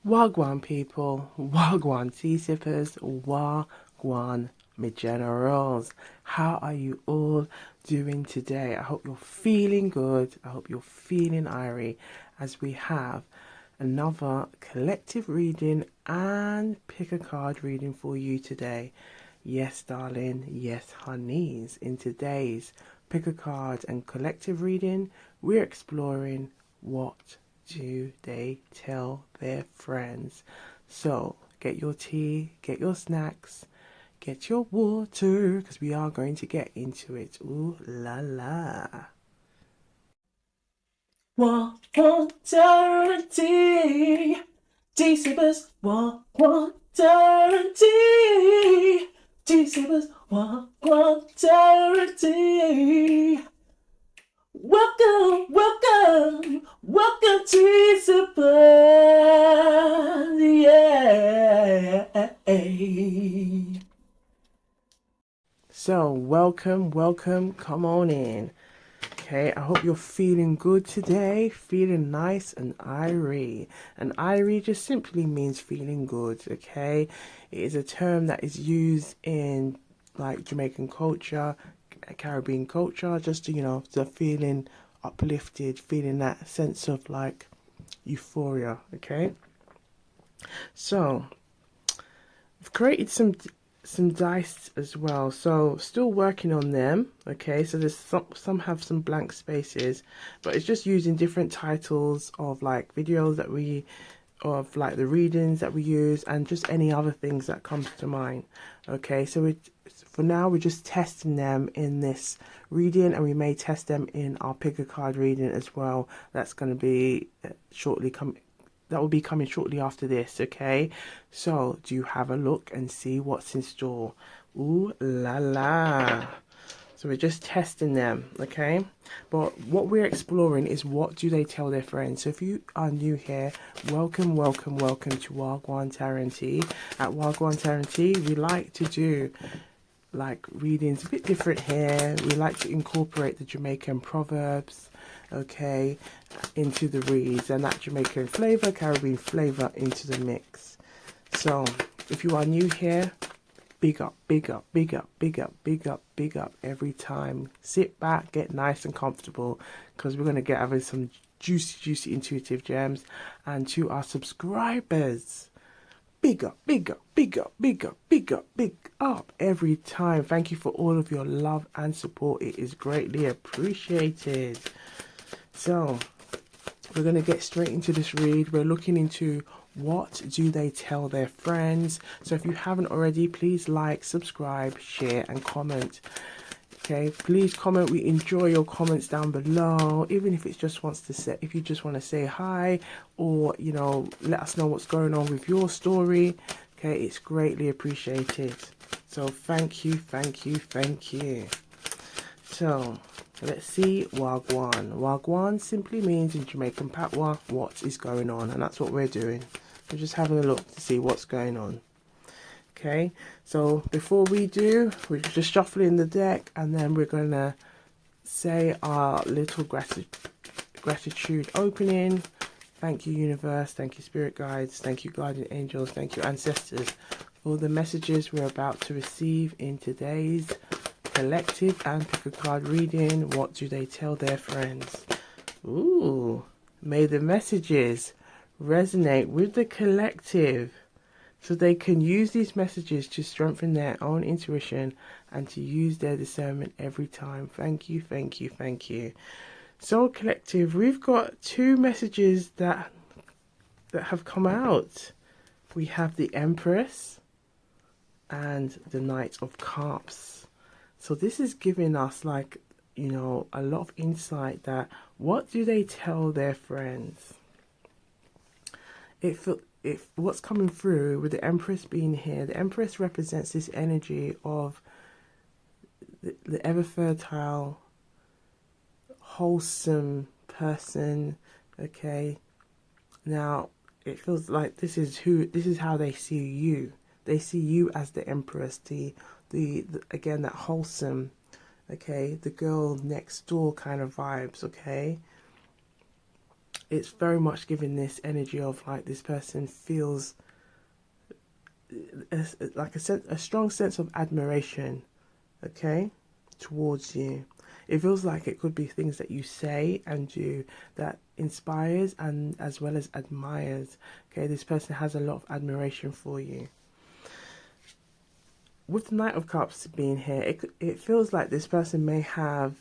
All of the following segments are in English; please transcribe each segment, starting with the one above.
Wagwan people, Wagwan tea sippers, Wagwan me generals. How are you all doing today? I hope you're feeling good. I hope you're feeling irie as we have another collective reading and pick a card reading for you today. Yes, darling. Yes, honeys. In today's pick a card and collective reading, we're exploring what do they tell their friends. So get your tea, get your snacks, get your water, because we are going to get into it. Ooh la la. Water and tea. Tea sippers, water and tea. Tea sippers, water and tea. Welcome, welcome, welcome to Super. Yeah. So, welcome, come on in. Okay, I hope you're feeling good today, feeling nice and irie. And irie just simply means feeling good, okay? It is a term that is used in like Jamaican culture, Caribbean culture, just to, the feeling uplifted, feeling that sense of like euphoria, okay? So, I've created some dice as well, so still working on them. Okay, so there's some have some blank spaces, but it's just using different titles of like videos that we of like the readings that we use and just any other things that comes to mind. Okay, so for now we're just testing them in this reading, and we may test them in our pick a card reading as well. That's going to be shortly coming, that will be coming shortly after this. Okay, so do you have a look and see what's in store? Ooh la la. So we're just testing them, okay? But what we're exploring is what do they tell their friends. So if you are new here, welcome to Wagwan Tarenti. At Wagwan Tarenti, we like to do like readings a bit different here. We like to incorporate the Jamaican proverbs, okay, into the reads, and that Jamaican flavor, Caribbean flavor into the mix. So if you are new here, big up, big up, big up, big up, big up, big up every time. Sit back, get nice and comfortable, because we're going to get having some juicy intuitive gems. And to our subscribers, big up, big up, big up, big up, big up, big up every time. Thank you for all of your love and support. It is greatly appreciated. So we're going to get straight into this read. We're looking into what do they tell their friends. So if you haven't already, please like, subscribe, share and comment. Okay, please comment. We enjoy your comments down below, even if it's just wants to say, if you just want to say hi, or let us know what's going on with your story. Okay, it's greatly appreciated. So thank you. So let's see. Wagwan. Wagwan simply means in Jamaican patois, what is going on, and that's what we're doing. We're just having a look to see what's going on. Okay, so before we do, we're just shuffling the deck, and then we're gonna say our little gratitude opening. Thank you, universe. Thank you, spirit guides. Thank you, guardian angels. Thank you, ancestors, for the messages we're about to receive in today's collective and pick a card reading. What do they tell their friends? Ooh, may the messages resonate with the collective, so they can use these messages to strengthen their own intuition and to use their discernment every time. Thank you. So collective, we've got two messages that have come out. We have the Empress and the Knight of Cups. So this is giving us like, a lot of insight that what do they tell their friends? If what's coming through with the Empress being here, the Empress represents this energy of the ever fertile, wholesome person. Okay, now it feels like this is how they see you. They see you as the Empress, the again, that wholesome, okay, the girl next door kind of vibes, okay. it's very much giving this energy of like this person feels like a strong sense of admiration, okay, towards you. It feels like it could be things that you say and do that inspires and as well as admires. Okay, this person has a lot of admiration for you. With the Knight of Cups being here, it feels like this person may have,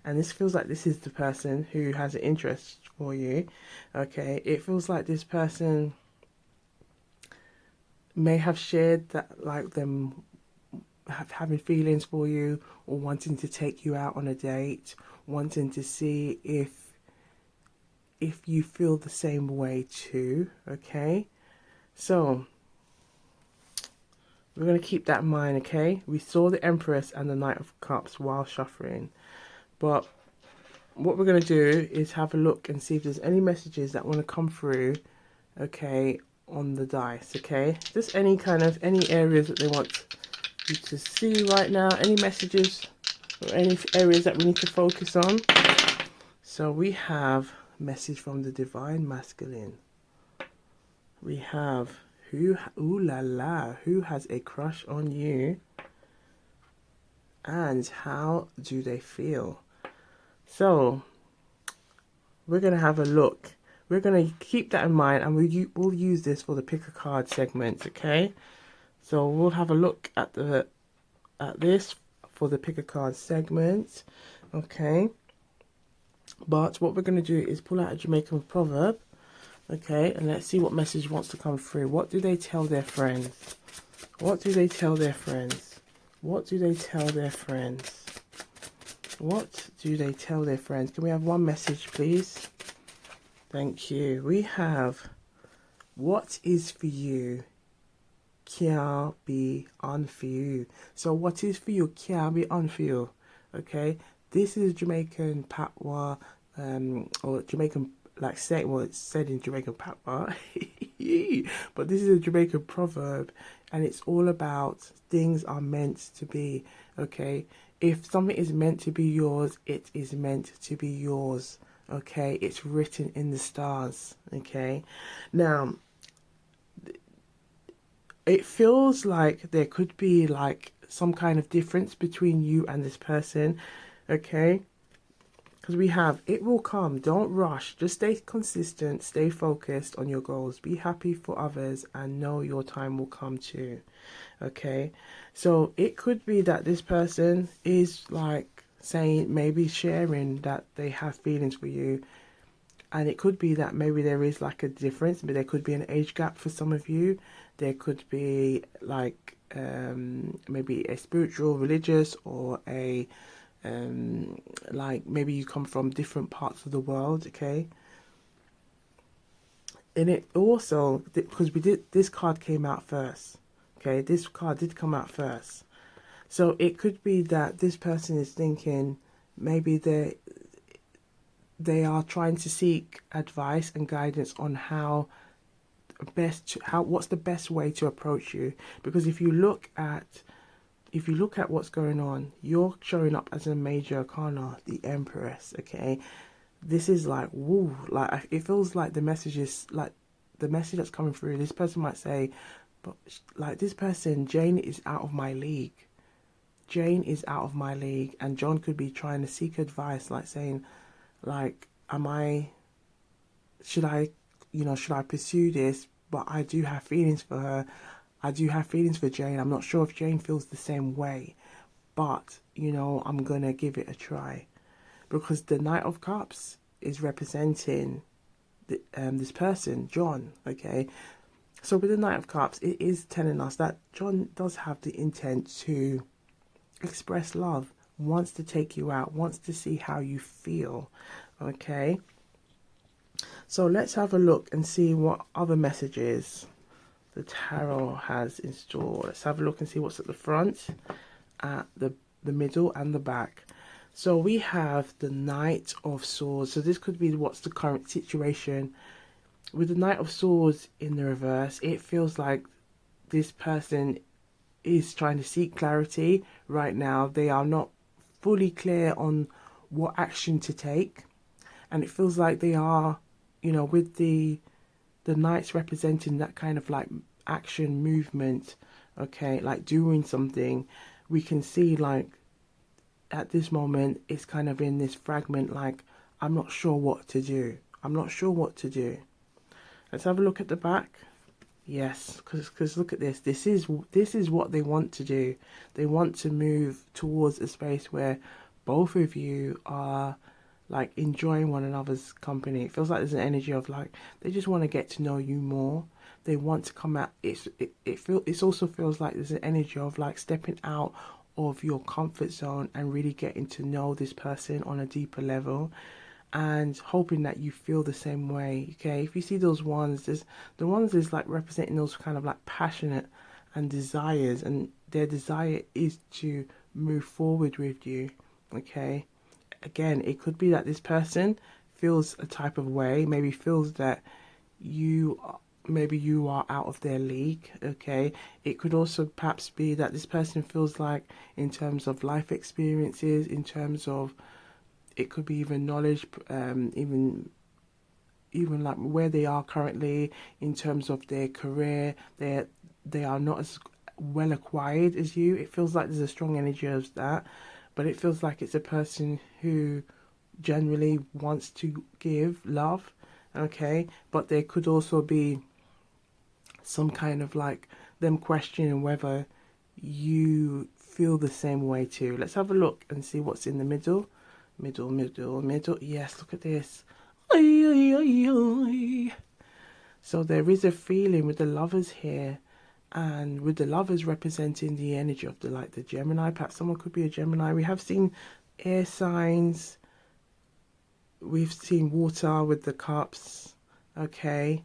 and this feels like this is the person who has an interest for you. Okay, it feels like this person may have shared that, like them having feelings for you, or wanting to take you out on a date, wanting to see if you feel the same way too. Okay, so we're going to keep that in mind. Okay, we saw the Empress and the Knight of Cups while shuffling, but what we're going to do is have a look and see if there's any messages that want to come through, okay, on the dice. Okay, just any areas that they want you to see right now, any messages or any areas that we need to focus on. So we have message from the Divine Masculine. We have ooh la la, who has a crush on you and how do they feel? So we're going to have a look. We're going to keep that in mind, and we'll use this for the pick a card segment. Okay, so we'll have a look at this for the pick a card segment. Okay, but what we're going to do is pull out a Jamaican proverb. Okay, and let's see what message wants to come through. What do they tell their friends? What do they tell their friends? What do they tell their friends? What do they tell their friends? Can we have one message, please? Thank you. We have, what is for you can't be on for you. So what is for you can't be on for you. Okay, this is Jamaican patois, or Jamaican, like say, well, it's said in Jamaican patois, but this is a Jamaican proverb, and it's all about things are meant to be. Okay, if something is meant to be yours, it is meant to be yours. Okay, it's written in the stars. Okay, now it feels like there could be like some kind of difference between you and this person. Okay, because we have, it will come, don't rush, just stay consistent, stay focused on your goals, be happy for others, and know your time will come too. Okay, so it could be that this person is like saying, maybe sharing that they have feelings for you, and it could be that maybe there is like a difference, but there could be an age gap for some of you. There could be like maybe a spiritual, religious, or a like maybe you come from different parts of the world. Okay, and it also, because we did, this card came out first. Okay, this card did come out first, so it could be that this person is thinking maybe they are trying to seek advice and guidance on what's the best way to approach you. Because if you look at what's going on, you're showing up as a major arcana, the Empress. Okay, this is like, woo, like it feels like the message is like the message that's coming through. This person might say, but like this person, Jane is out of my league. Jane is out of my league, and John could be trying to seek advice, like saying, like, should I pursue this? But I do have feelings for her. I do have feelings for Jane. I'm not sure if Jane feels the same way, but I'm gonna give it a try, because the Knight of Cups is representing this person, John. Okay, so with the Knight of Cups, it is telling us that John does have the intent to express love, wants to take you out, wants to see how you feel. Okay, so let's have a look and see what other messages the tarot has in store. Let's have a look and see what's at the front, at the middle, and the back. So we have the Knight of Swords. So this could be what's the current situation. With the Knight of Swords in the reverse, it feels like this person is trying to seek clarity right now. They are not fully clear on what action to take, and it feels like they are you know, with the knights representing that kind of like action movement, okay, like doing something, we can see like at this moment it's kind of in this fragment, like I'm not sure what to do. I'm not sure what to do. Let's have a look at the back. Yes, because look at this. This is what they want to do. They want to move towards a space where both of you are like enjoying one another's company. It feels like there's an energy of like they just want to get to know you more. They want to come out. It also feels like there's an energy of like stepping out of your comfort zone and really getting to know this person on a deeper level, and hoping that you feel the same way. Okay, if you see those ones, there's the ones is like representing those kind of like passionate and desires, and their desire is to move forward with you. Okay, again, it could be that this person feels a type of way, maybe feels that you maybe you are out of their league. Okay, it could also perhaps be that this person feels like, in terms of life experiences, in terms of, it could be even knowledge, even like where they are currently in terms of their career, they are not as well acquired as you. It feels like there's a strong energy of that, but it feels like it's a person who generally wants to give love. Okay, but there could also be some kind of like them questioning whether you feel the same way too. Let's have a look and see what's in the middle. Middle. Yes, look at this. So there is a feeling with the lovers here, and with the lovers representing the energy of the like the Gemini. Perhaps someone could be a Gemini. We have seen air signs. We've seen water with the cups. Okay.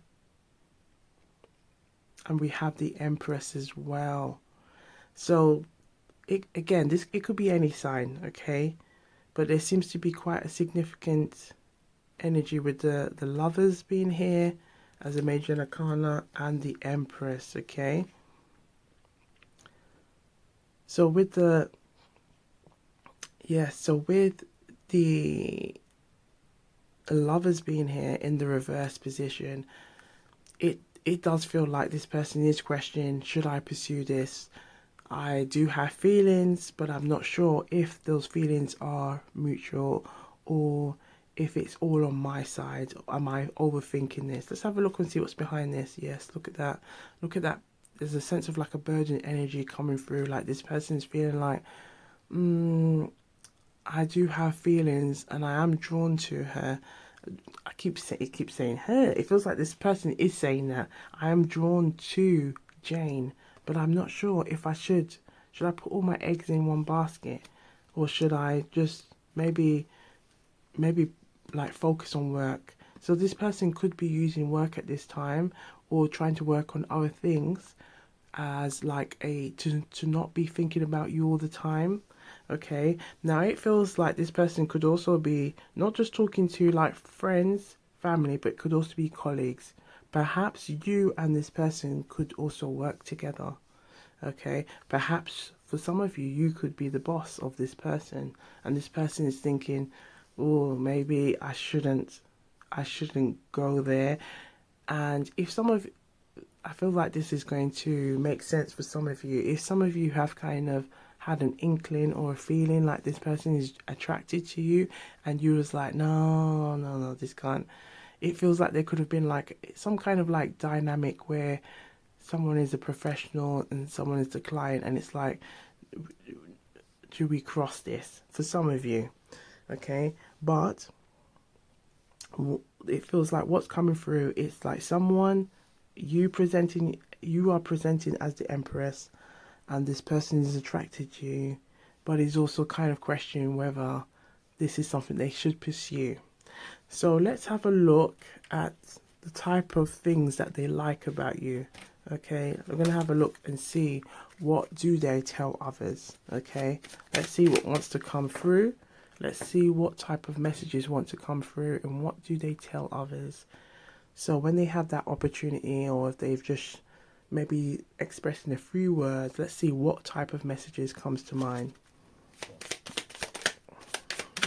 And we have the Empress as well. So it could be any sign, okay? But there seems to be quite a significant energy with the lovers being here as a major arcana and the Empress, okay? So with the with the lovers being here in the reverse position, it does feel like this person is questioning, should I pursue this? I do have feelings, but I'm not sure if those feelings are mutual or if it's all on my side. Am I overthinking this? Let's have a look and see what's behind this. Yes, look at that. Look at that. There's a sense of like a burden energy coming through. Like this person's feeling like, I do have feelings and I am drawn to her. It keeps saying her. It feels like this person is saying that I am drawn to Jane, but I'm not sure if I should. Should I put all my eggs in one basket, or should I just maybe like focus on work? So this person could be using work at this time, or trying to work on other things, as like to not be thinking about you all the time. Okay, now it feels like this person could also be not just talking to like friends, family, but could also be colleagues. Perhaps you and this person could also work together. Okay, perhaps for some of you, you could be the boss of this person, and this person is thinking, oh, maybe I shouldn't go there. And if some of, I feel like this is going to make sense for some of you. If some of you have kind of had an inkling or a feeling like this person is attracted to you, and you was like, no, this can't. It feels like there could have been like some kind of like dynamic where someone is a professional and someone is the client, and it's like, do we cross this? For some of you, okay? But it feels like what's coming through, it's like someone, you are presenting as the Empress, and this person is attracted to you, but is also kind of questioning whether this is something they should pursue. So let's have a look at the type of things that they like about you. Okay, we're going to have a look and see what do they tell others. Okay, let's see what wants to come through. Let's see what type of messages want to come through and what do they tell others. So when they have that opportunity, or if they've just maybe expressing a few words, let's see what type of messages comes to mind.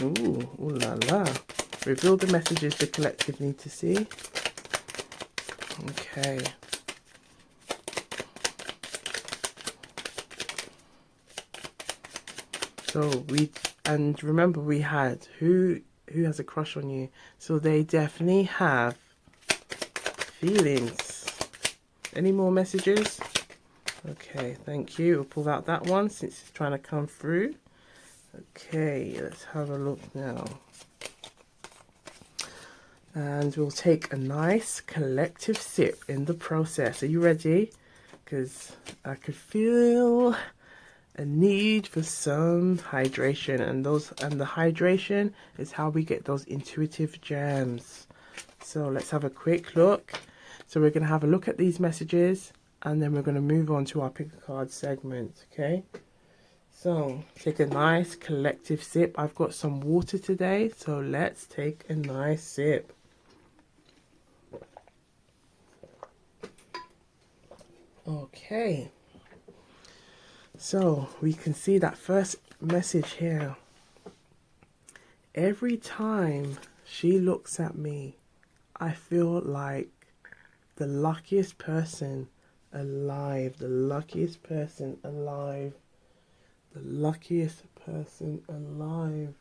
Ooh la la. Reveal the messages the collective need to see. Okay. So and remember we had who has a crush on you. So they definitely have feelings. Any more messages? Okay, thank you. We'll pull out that one since it's trying to come through. Okay, let's have a look now. And we'll take a nice collective sip in the process. Are you ready? Because I could feel a need for some hydration, and the hydration is how we get those intuitive gems. So let's have a quick look. So we're going to have a look at these messages, and then we're going to move on to our pick a card segment. Okay, so take a nice collective sip. I've got some water today, so let's take a nice sip. Okay, so we can see that first message here. Every time she looks at me, I feel like the luckiest person alive, the luckiest person alive, the luckiest person alive.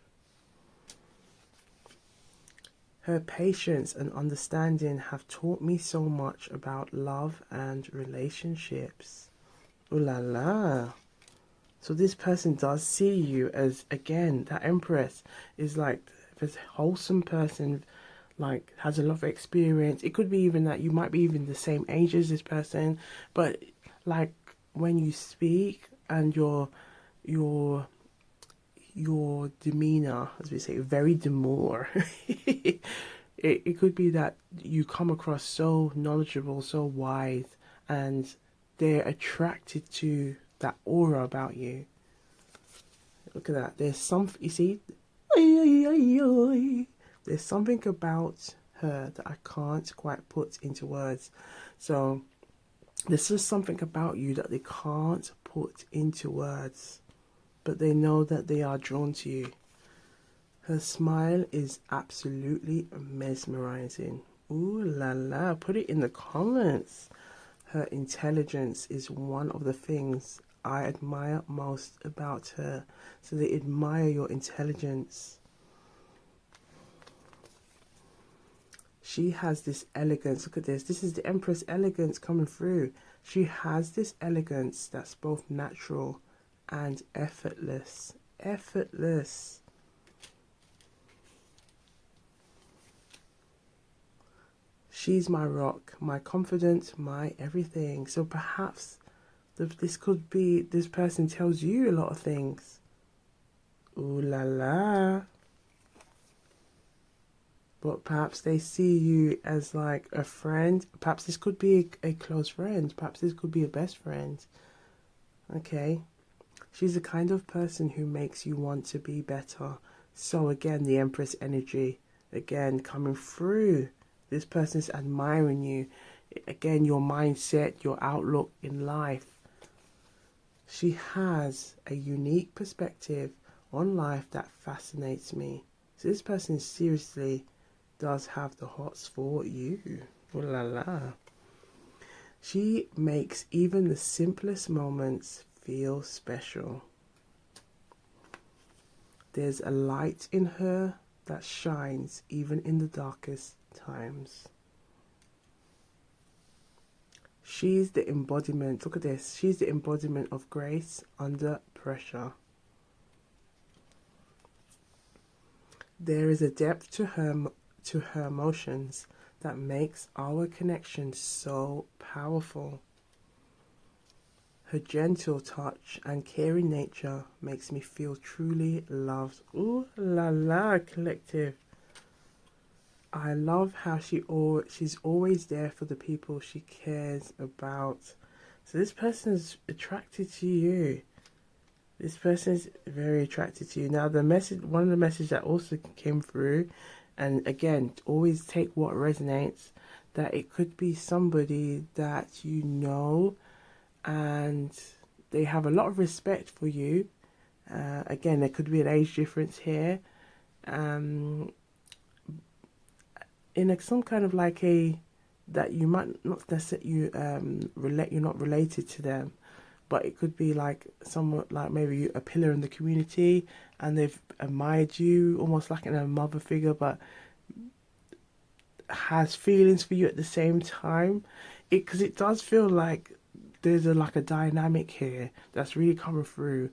Her patience and understanding have taught me so much about love and relationships. Ooh la la. So this person does see you as, again, that Empress is like this wholesome person, like has a lot of experience. It could be even that you might be even the same age as this person, but like when you speak and your demeanor, as we say, very demure. it could be that you come across so knowledgeable, so wise, and they're attracted to that aura about you. Look at that. There's something, you see, there's something about her that I can't quite put into words. So there's just something about you that they can't put into words, but they know that they are drawn to you. Her smile is absolutely mesmerizing. Ooh la la, put it in the comments. Her intelligence is one of the things I admire most about her. So they admire your intelligence. She has this elegance. Look at this. This is the Empress elegance coming through. She has this elegance that's both natural and effortless. Effortless. She's my rock, my confidence, my everything. So perhaps this could be, this person tells you a lot of things. Ooh la la. But perhaps they see you as like a friend. Perhaps this could be a close friend. Perhaps this could be a best friend. Okay. She's the kind of person who makes you want to be better. So again, the Empress energy, again, coming through. This person's admiring you. Again, your mindset, your outlook in life. She has a unique perspective on life that fascinates me. So this person seriously does have the hots for you. Ooh la la. She makes even the simplest moments feel special. There's a light in her that shines even in the darkest times. She's the embodiment, look at this, she's the embodiment of grace under pressure. There is a depth to her emotions that makes our connection so powerful. Her gentle touch and caring nature makes me feel truly loved. Ooh la la, collective. I love how she's always there for the people she cares about. So this person is attracted to you. This person is very attracted to you. Now one of the messages that also came through, and again, always take what resonates, that it could be somebody that you know and they have a lot of respect for you. Again, there could be an age difference here. some kind of like a, that you might not necessarily you're not related to them, but it could be like somewhat like maybe a pillar in the community, and they've admired you almost like in a mother figure, but has feelings for you at the same time. Because it does feel like there's like a dynamic here that's really coming through.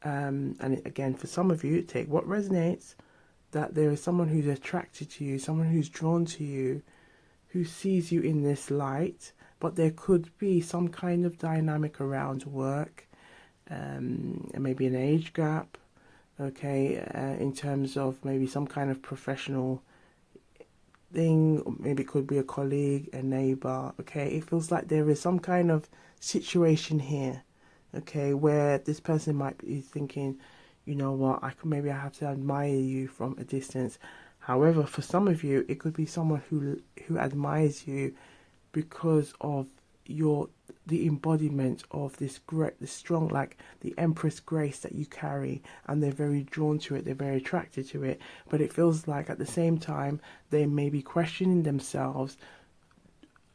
And again, for some of you, take what resonates, that there is someone who's attracted to you, someone who's drawn to you, who sees you in this light, but there could be some kind of dynamic around work, and maybe an age gap, okay, in terms of maybe some kind of professional thing, or maybe it could be a colleague, a neighbor, okay. It feels like there is some kind of situation here, okay, where this person might be thinking, you know what, maybe I have to admire you from a distance. However, for some of you, it could be someone who admires you because of the embodiment of this great, the strong, like the Empress grace that you carry, and they're very drawn to it, they're very attracted to it. But it feels like at the same time they may be questioning themselves.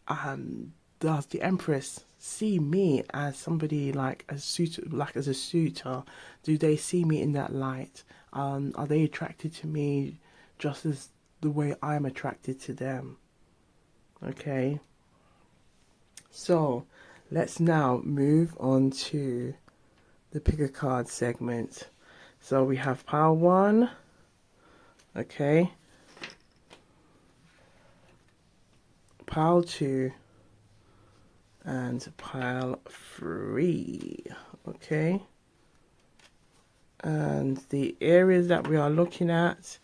Does the Empress see me as somebody like a suitor, like as a suitor? Do they see me in that light? Are they attracted to me just as the way I'm attracted to them? Okay. So let's now move on to the pick a card segment. So we have pile 1, okay, pile 2, and pile 3, okay. And the areas that we are looking at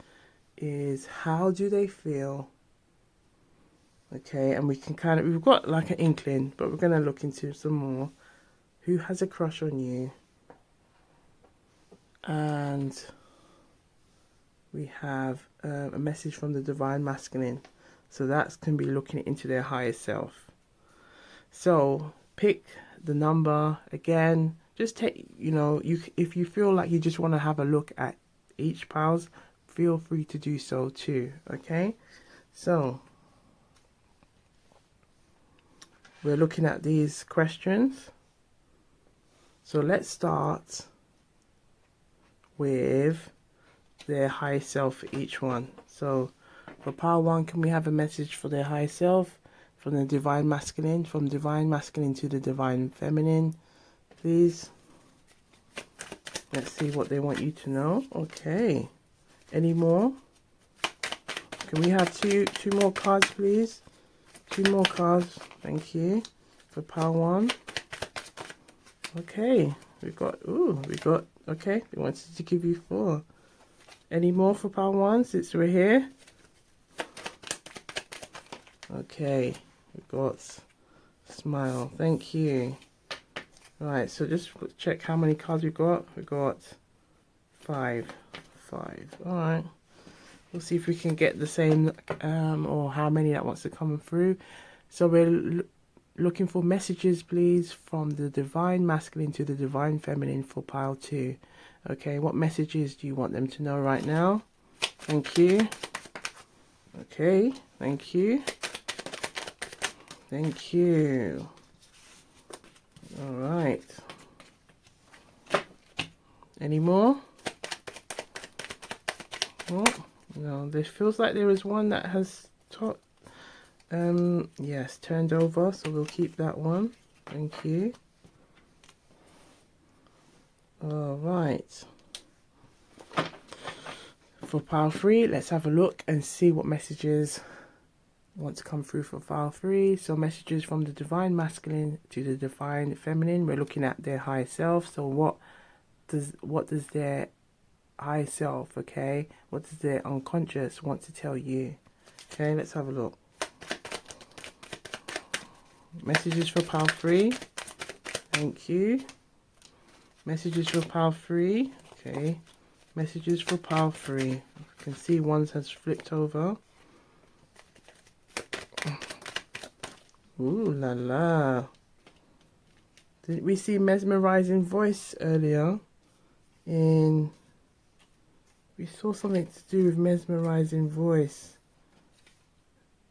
is, how do they feel? Okay, and we can kind of, we've got like an inkling, but we're going to look into some more. Who has a crush on you? And we have a message from the Divine Masculine. So that's going to be looking into their higher self. So pick the number again. Just take, if you feel like you just want to have a look at each piles, feel free to do so too. Okay, so we're looking at these questions. So let's start with their high self for each one. So for pile 1, can we have a message for their high self from the Divine Masculine, from Divine Masculine to the Divine Feminine, please? Let's see what they want you to know. Okay, any more? Can we have two more cards, please? 2 more cards, thank you, for pile 1. Okay, we got, okay, they wanted to give you 4. Any more for pile 1 since we're here? Okay, we got smile, thank you. Right, so just check how many cards we got. We got 5. Alright, we'll see if we can get the same, or how many that wants to come through. So we're looking for messages, please, from the Divine Masculine to the Divine Feminine for pile 2. Okay, what messages do you want them to know right now? Thank you. Okay, thank you. Thank you. All right. Any more? Oh, no, this feels like there is one that has yes, turned over, so we'll keep that one. Thank you. All right. For pile 3, let's have a look and see what messages want to come through for pile 3. So messages from the Divine Masculine to the Divine Feminine. We're looking at their higher self. So what does their higher self, okay, what does their unconscious want to tell you? Okay, let's have a look. Messages for pile 3. Thank you. Messages for pile 3. Okay. Messages for pile 3. I can see one has flipped over. Ooh la la. Didn't we see mesmerizing voice earlier? We saw something to do with mesmerizing voice.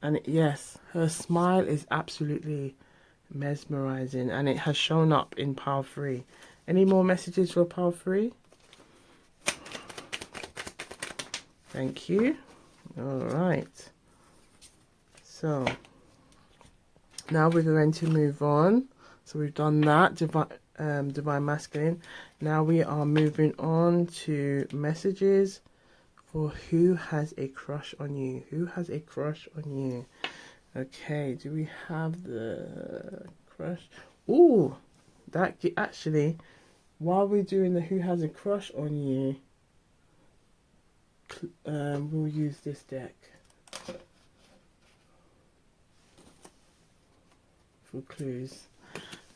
And yes, her smile is absolutely mesmerizing, and it has shown up in pile 3. Any more messages for pile 3? Thank you. All right. So now we're going to move on. So we've done that, divine masculine. Now we are moving on to messages for who has a crush on you. Who has a crush on you? Okay, do we have the crush? Ooh, that actually, while we're doing the who has a crush on you, we'll use this deck for clues.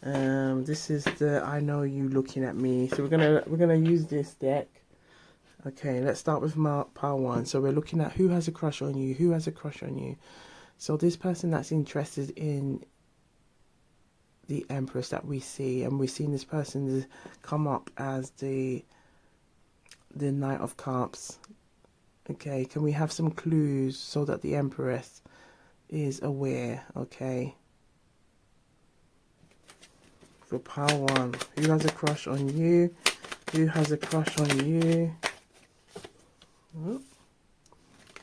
This is the I know you looking at me. So we're gonna use this deck. Okay, let's start with pile 1. So we're looking at who has a crush on you. Who has a crush on you? So this person that's interested in the Empress that we see, and we've seen this person come up as the Knight of Cups. Okay, can we have some clues so that the Empress is aware? Okay. For pile 1, who has a crush on you? Who has a crush on you? Oh.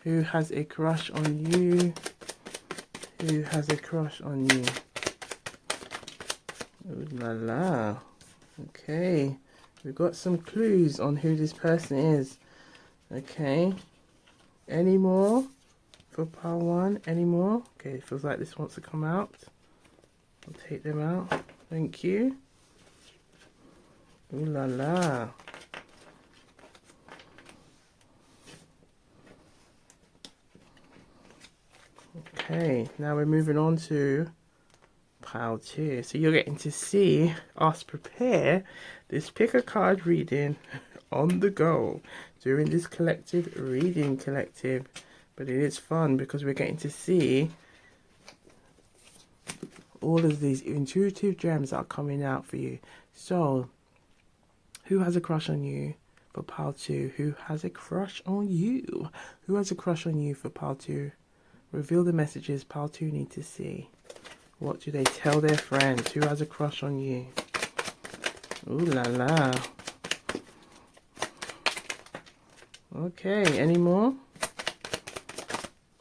Who has a crush on you? Who has a crush on you? Ooh la la. Okay, we've got some clues on who this person is. Okay, any more for pile 1? Any more? Okay, it feels like this wants to come out. I'll take them out. Thank you. Ooh la la. Okay, now we're moving on to pile 2. So you're getting to see us prepare this pick a card reading on the go during this collective reading collective. But it is fun because we're getting to see all of these intuitive gems that are coming out for you. So who has a crush on you for pile 2? Who has a crush on you? Who has a crush on you for pile 2? Reveal the messages pile 2 need to see. What do they tell their friends? Who has a crush on you? Ooh la la. Okay, any more?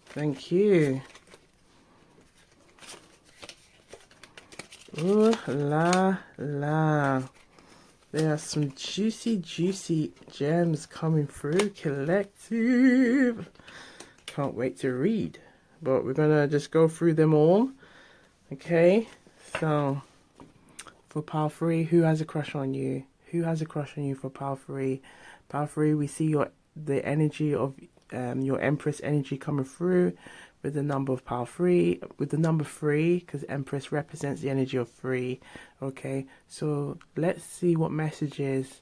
Thank you. Ooh la la. There are some juicy gems coming through, collective. Can't wait to read. But we're gonna just go through them all. Okay, so for pile 3, who has a crush on you? Who has a crush on you for pile 3? Pile 3, we see the energy of your Empress energy coming through with the number of pile 3, with the number 3, because Empress represents the energy of 3. Okay, so let's see what messages,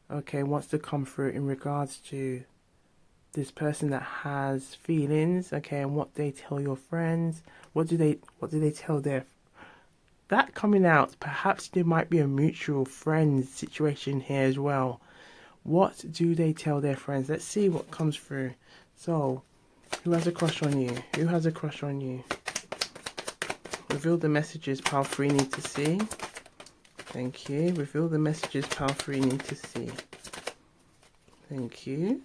okay, wants to come through in regards to this person that has feelings, okay, and what they tell your friends. What do they tell their, that coming out, perhaps there might be a mutual friends situation here as well. What do they tell their friends? Let's see what comes through. So who has a crush on you? Who has a crush on you? Reveal the messages pile 3 need to see. Thank you. Reveal the messages pile 3 need to see. Thank you.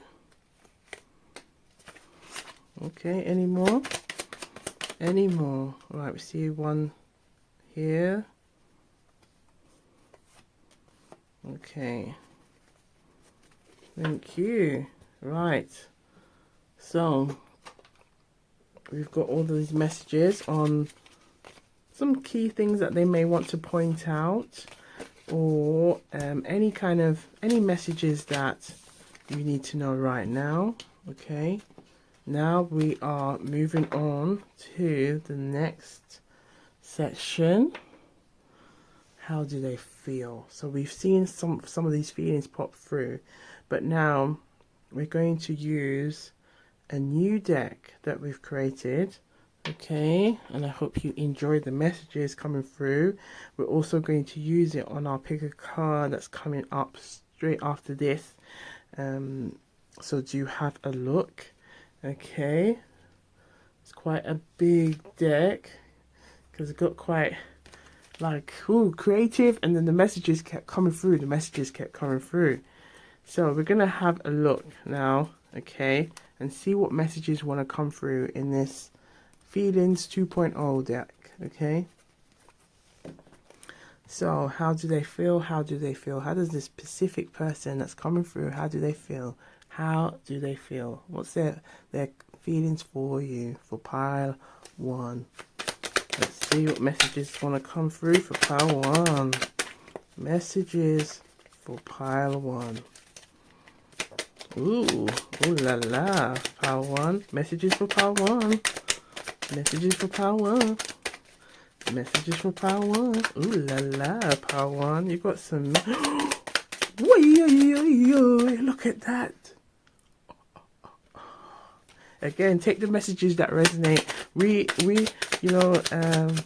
Okay, any more? Any more? All right, we see one here. Okay. Thank you. Right. So, we've got all these messages on some key things that they may want to point out, or any messages that you need to know right now. Okay. Now we are moving on to the next section. How do they feel? So we've seen some of these feelings pop through, but now we're going to use a new deck that we've created. Okay, and I hope you enjoy the messages coming through. We're also going to use it on our pick a card that's coming up straight after this. So do have a look. Okay, It's quite a big deck because it got quite like, ooh, creative, and then the messages kept coming through. The messages kept coming through. So we're going to have a look now, okay, and see what messages want to come through in this Feelings 2.0 deck, okay? So how do they feel? How do they feel? How does this specific person that's coming through, how do they feel? How do they feel? What's their feelings for you, for pile 1? Let's see what messages want to come through for pile 1. Messages for pile 1. Ooh la la. Pile 1. Messages for pile 1. Messages for pile 1. Messages for pile 1. Ooh la la. Pile 1. You got some. Look at that. Again, take the messages that resonate. We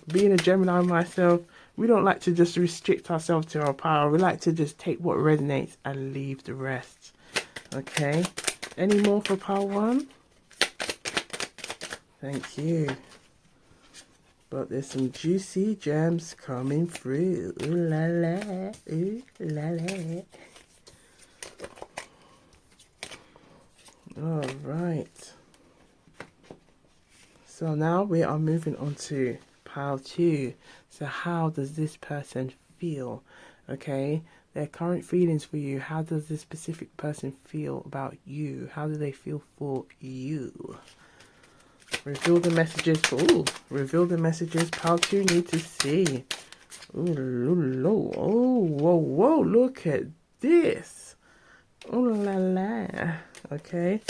being a Gemini myself, we don't like to just restrict ourselves to our power. We like to just take what resonates and leave the rest. Okay. Any more for pile 1? Thank you. But there's some juicy gems coming through. Ooh la la. Ooh la la. All right. So now we are moving on to pile 2. So how does this person feel? Okay, their current feelings for you. How does this specific person feel about you? How do they feel for you? Reveal the messages for, reveal the messages pile 2 need to see. Whoa, look at this. Ooh la la. Okay,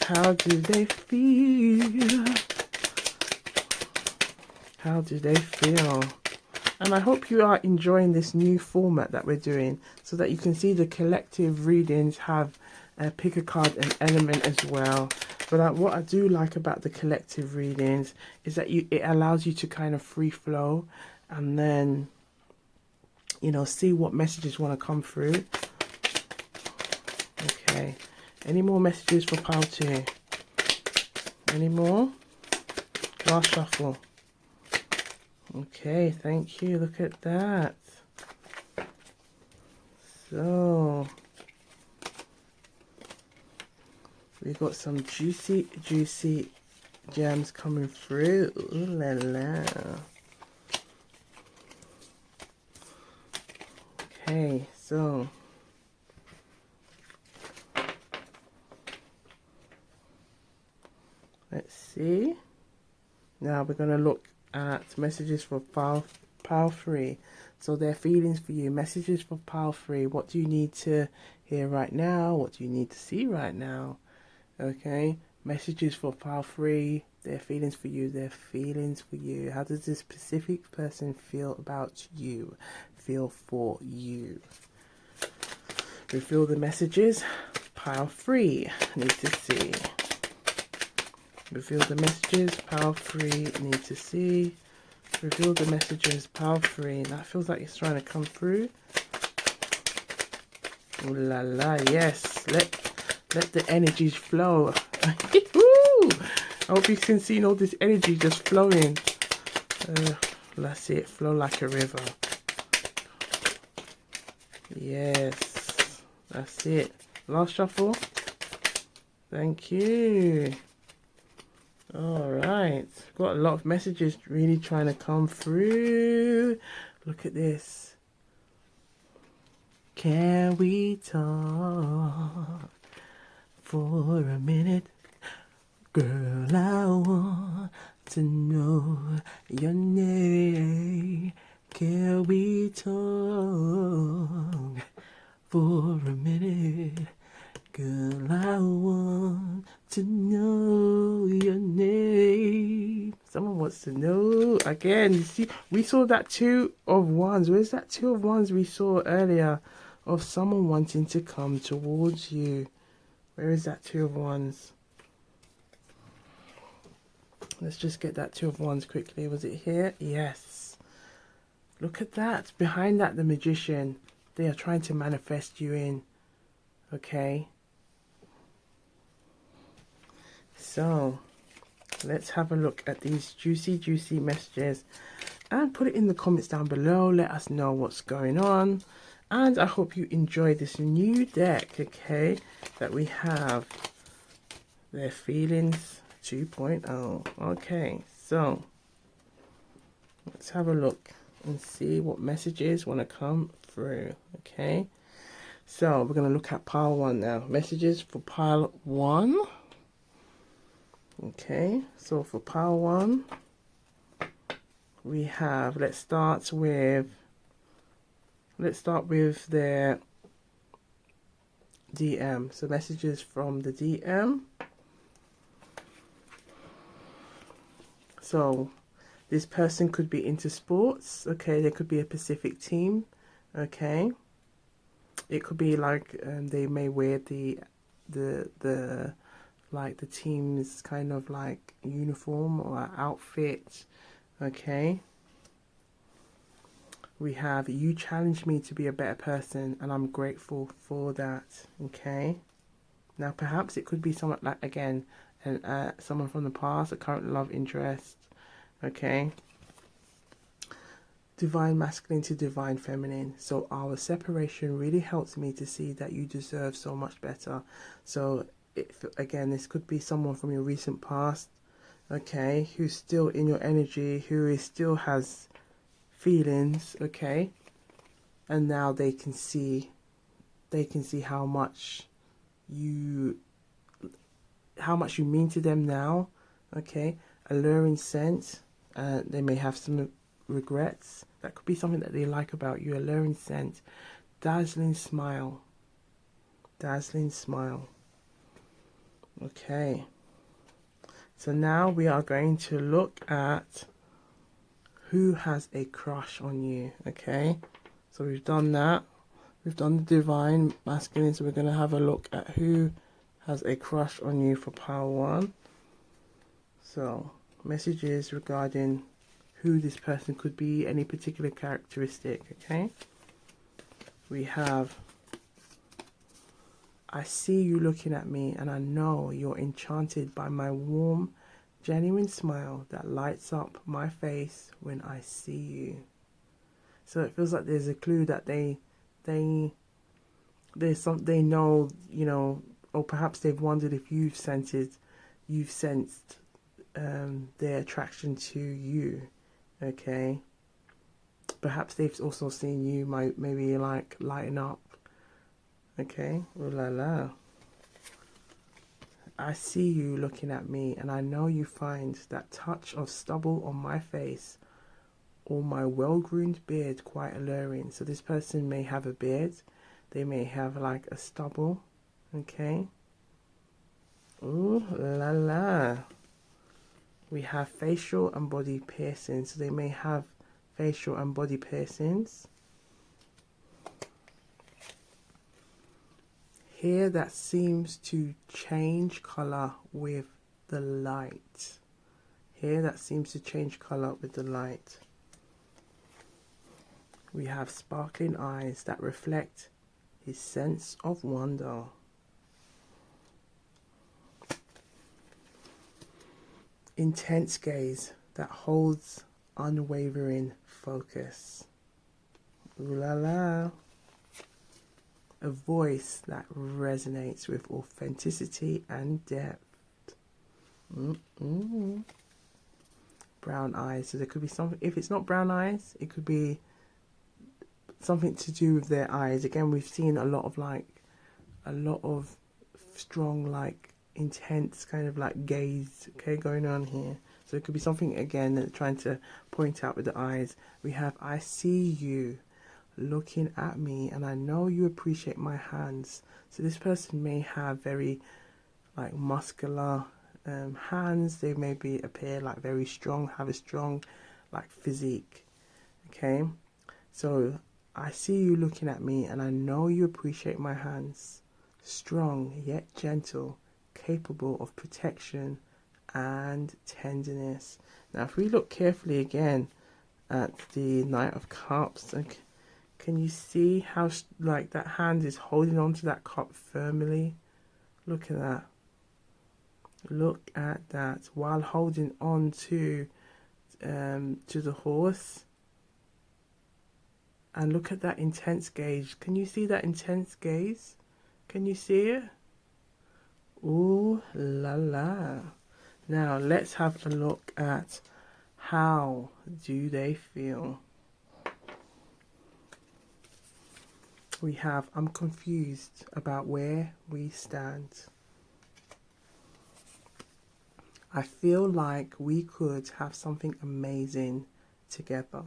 how do they feel? How do they feel? And I hope you are enjoying this new format that we're doing, so that you can see the collective readings have pick a card and element as well. But what I do like about the collective readings is that it allows you to kind of free flow, and then, you know, see what messages want to come through. Okay, any more messages for pile 2? Any more? Last shuffle. Okay, thank you. Look at that. So we got some juicy gems coming through. Ooh la la. Okay, so let's see. Now we're gonna look at messages for pile 3. So their feelings for you. Messages for pile 3. What do you need to hear right now? What do you need to see right now? Okay, messages for pile 3. Their feelings for you. Their feelings for you. How does this specific person feel about you? Feel for you. Reveal the messages. Pile 3 need to see. Reveal the messages. Pile 3 need to see. Reveal the messages. Pile 3. That feels like it's trying to come through. Ooh la la. Yes. Let the energies flow. I hope you can see all this energy just flowing. That's it. Flow like a river. Yes. That's it. Last shuffle. Thank you. Alright. Got a lot of messages really trying to come through. Look at this. Can we talk for a minute? Girl, I want to know your name. Can we talk for a minute? Girl, I want to know your name. Someone wants to know. Again, you see, we saw that 2 of Wands. Where's that 2 of Wands we saw earlier? Of someone wanting to come towards you. Where is that 2 of Wands? Let's just get that 2 of Wands quickly. Was it here? Yes. Look at that. Behind that, the Magician. They are trying to manifest you in. Okay. So, let's have a look at these juicy messages and put it in the comments down below. Let us know what's going on. And I hope you enjoy this new deck, okay, that we have. Their Feelings 2.0. Okay, so let's have a look and see what messages want to come through, okay? So we're going to look at pile 1 now. Messages for pile 1. Okay, so for pile 1, we have, let's start with their DM. So messages from the DM. So this person could be into sports, okay? There could be a specific team, okay? It could be like they may wear the like the team's kind of like uniform or outfit, okay? We have, you challenged me to be a better person and I'm grateful for that, okay? Now perhaps it could be someone like, again, someone from the past, a current love interest, okay? Divine masculine to divine feminine. So our separation really helps me to see that you deserve so much better. So again, this could be someone from your recent past, okay, who's still in your energy, who still has feelings, okay, and now they can see how much you mean to them now, okay? Alluring scent. They may have some regrets. That could be something that they like about you. Alluring scent. Dazzling smile. Dazzling smile. Okay. So now we are going to look at who has a crush on you, okay? So we've done that. We've done the divine masculine, so we're going to have a look at who has a crush on you for pile 1. So, messages regarding who this person could be, any particular characteristic, okay? We have, I see you looking at me and I know you're enchanted by my warm, genuine smile that lights up my face when I see you. So it feels like there's a clue that they know, you know, or perhaps they've wondered if you've sensed their attraction to you, okay? Perhaps they've also seen you maybe like lighten up, okay? Ooh la la. I see you looking at me and I know you find that touch of stubble on my face or my well-groomed beard quite alluring. So this person may have a beard, they may have like a stubble, okay? Ooh la la. We have facial and body piercings, so they may have facial and body piercings. Hair that seems to change color with the light. Hair that seems to change color with the light. We have sparkling eyes that reflect his sense of wonder. Intense gaze that holds unwavering focus. Ooh la la. A voice that resonates with authenticity and depth. Brown eyes. So there could be something, if it's not brown eyes, it could be something to do with their eyes. Again, we've seen a lot of strong, like, intense kind of like gaze, okay, going on here. So it could be something again that trying to point out with the eyes. We have, I see you looking at me and I know you appreciate my hands. So this person may have very like muscular hands. They maybe appear like very strong, have a strong like physique, okay? So I see you looking at me and I know you appreciate my hands. Strong yet gentle, capable of protection and tenderness. Now if we look carefully again at the Knight of Cups, okay, can you see how like that hand is holding on to that cup firmly? Look at that. Look at that. While holding on to the horse. And look at that intense gaze. Can you see that intense gaze? Can you see it? Ooh la la. Now let's have a look at how do they feel. We have, I'm confused about where we stand. I feel like we could have something amazing together.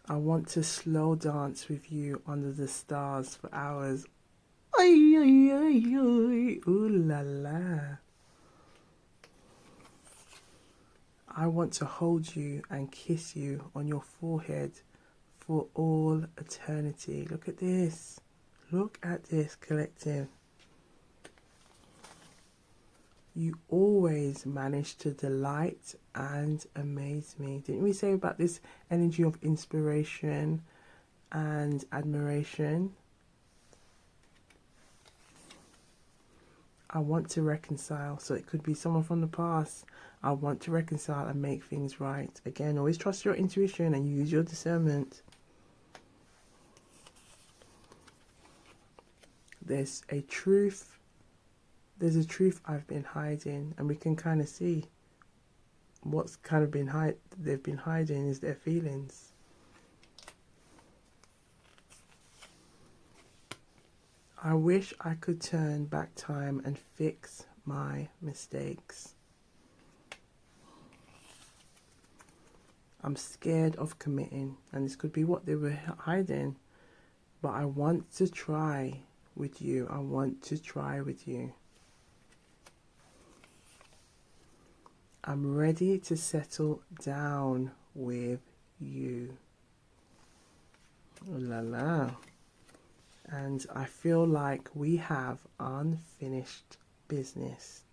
I want to slow dance with you under the stars for hours. Ay, ay, ay, ay. Ooh la la. I want to hold you and kiss you on your forehead for all eternity. Look at this. Look at this, collective. You always manage to delight and amaze me. Didn't we say about this energy of inspiration and admiration? I want to reconcile. So it could be someone from the past. I want to reconcile and make things right. Again, always trust your intuition and use your discernment. There's a truth I've been hiding, and we can kind of see what's kind of they've been hiding is their feelings. I wish I could turn back time and fix my mistakes. I'm scared of committing, and this could be what they were hiding, but I want to try with you. I want to try with you. I'm ready to settle down with you. Ooh la la. And I feel like we have unfinished business.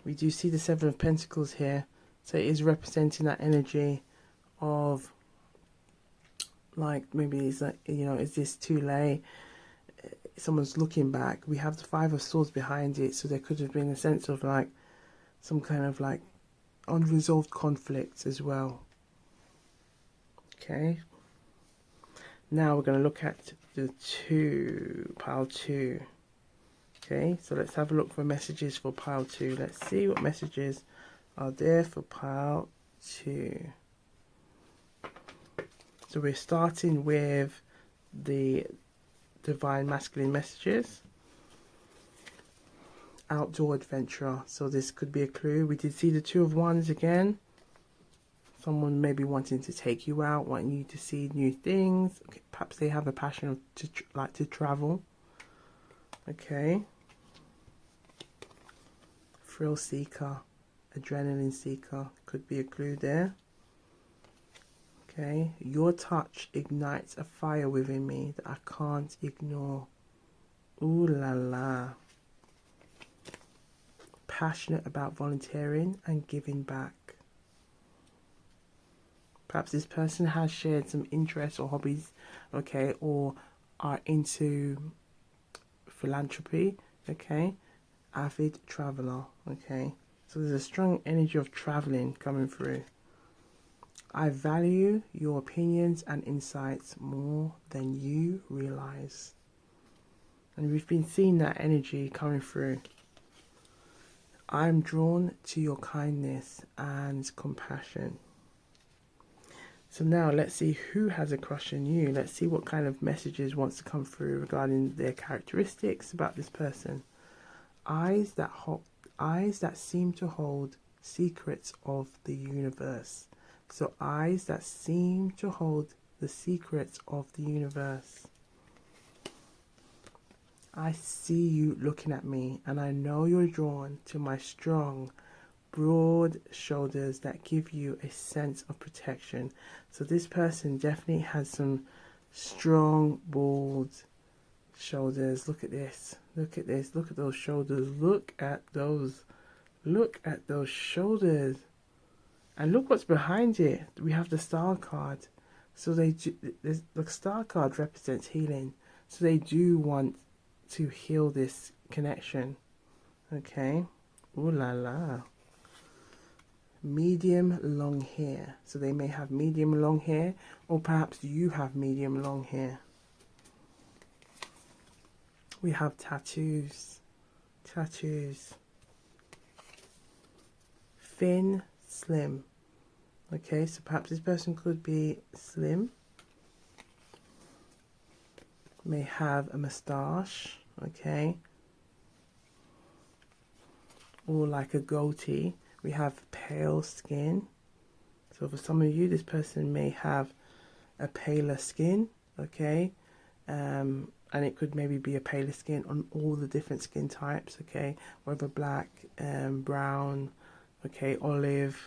We do see the Seven of Pentacles here. So it is representing that energy of, like, maybe it's like, you know, is this too late? Someone's looking back. We have the Five of Swords behind it, so there could have been a sense of like some kind of like unresolved conflicts as well. Okay. Now we're going to look at the pile 2. Okay, so let's have a look for messages for pile 2. Let's see what messages are there for pile 2. So we're starting with the divine masculine messages. Outdoor adventurer. So this could be a clue. We did see the Two of Wands again. Someone maybe wanting to take you out, wanting you to see new things. Okay, perhaps they have a passion to travel. Okay. Thrill seeker, adrenaline seeker could be a clue there. Okay. Your touch ignites a fire within me that I can't ignore. Ooh la la. Passionate about volunteering and giving back. Perhaps this person has shared some interests or hobbies, okay, or are into philanthropy, okay. Avid traveler, okay. So there's a strong energy of traveling coming through. I value your opinions and insights more than you realize. And we've been seeing that energy coming through. I'm drawn to your kindness and compassion. So now let's see who has a crush on you. Let's see what kind of messages wants to come through regarding their characteristics about this person. Eyes that seem to hold secrets of the universe. So eyes that seem to hold the secrets of the universe. I see you looking at me, and I know you're drawn to my strong, broad shoulders that give you a sense of protection. So this person definitely has some strong, broad shoulders. Look at this. Look at this. Look at those shoulders. Look at those. Look at those shoulders. And look what's behind it. We have the Star card. So the Star card represents healing. So they do want to heal this connection. Okay. Ooh la la. Medium long hair. So they may have medium long hair, or perhaps you have medium long hair. We have tattoos. Tattoos. Thin, slim. Okay, so perhaps this person could be slim. May have a moustache. Okay. Or like a goatee. We have pale skin. So for some of you, this person may have a paler skin. Okay. And it could maybe be a paler skin on all the different skin types. Okay. Whether black, brown, okay, olive,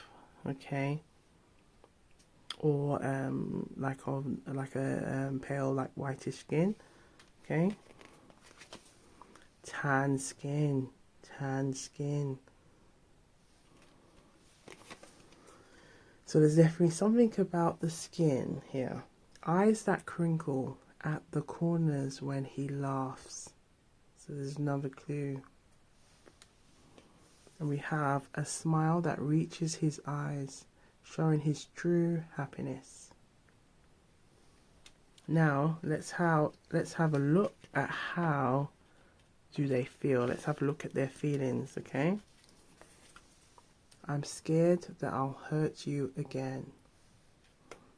okay. Or like a pale, like whitish skin. Okay. Tan skin. Tan skin. So there's definitely something about the skin here. Eyes that crinkle at the corners when he laughs. So there's another clue. And we have a smile that reaches his eyes, showing his true happiness. Now let's have a look at how do they feel. Let's have a look at their feelings, okay? I'm scared that I'll hurt you again.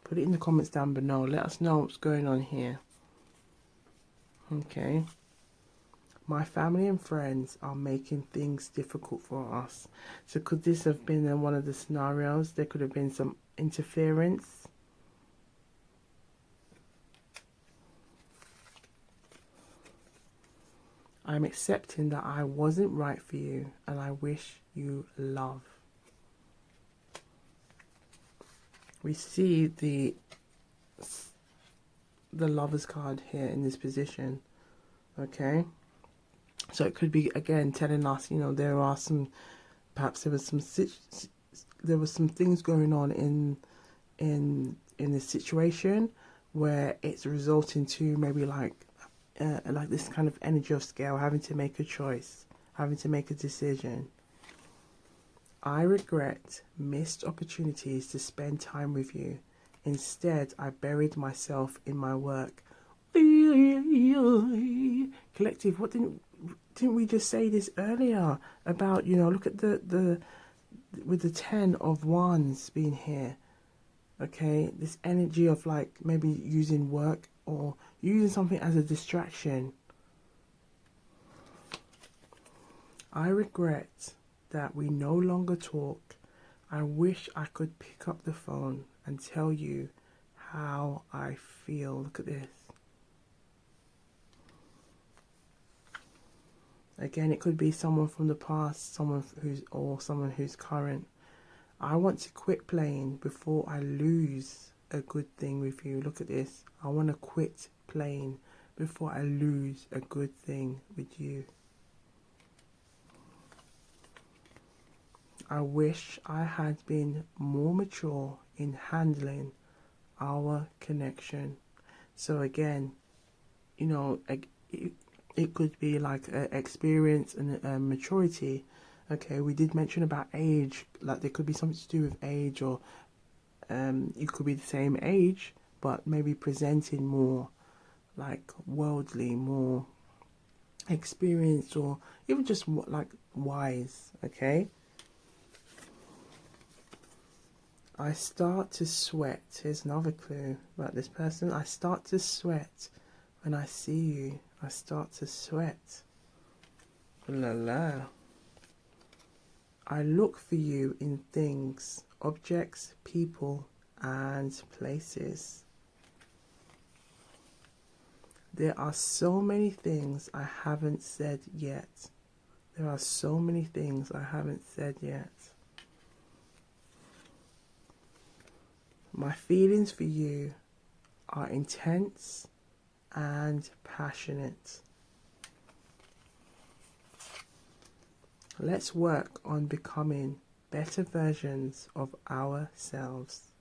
Put it in the comments down below. Let us know what's going on here. Okay. My family and friends are making things difficult for us. So could this have been in one of the scenarios? There could have been some interference. I'm accepting that I wasn't right for you and I wish you love. We see the Lover's card here in this position. Okay. So it could be, again, telling us, you know, there are some, perhaps there was some things going on in this situation where it's resulting to maybe like this kind of energy of scale, having to make a choice, having to make a decision. I regret missed opportunities to spend time with you. Instead, I buried myself in my work. Collective, what didn't we just say this earlier about, you know, look at the with the 10 of Wands being here. Okay, this energy of like maybe using work or using something as a distraction. I regret that we no longer talk. I wish I could pick up the phone and tell you how I feel. Look at this. Again, it could be someone from the past, someone who's current. I want to quit playing before I lose a good thing with you. Look at this. I want to quit playing before I lose a good thing with you. I wish I had been more mature in handling our connection. So again, you know, it could be like experience and maturity. Okay, we did mention about age, like there could be something to do with age, or you could be the same age, but maybe presenting more like worldly, more experienced, or even just like wise. Okay. I start to sweat. Here's another clue about this person. I start to sweat when I see you. I start to sweat. La la. I look for you in things, objects, people, and places. There are so many things I haven't said yet. There are so many things I haven't said yet. My feelings for you are intense and passionate. Let's work on becoming better versions of ourselves.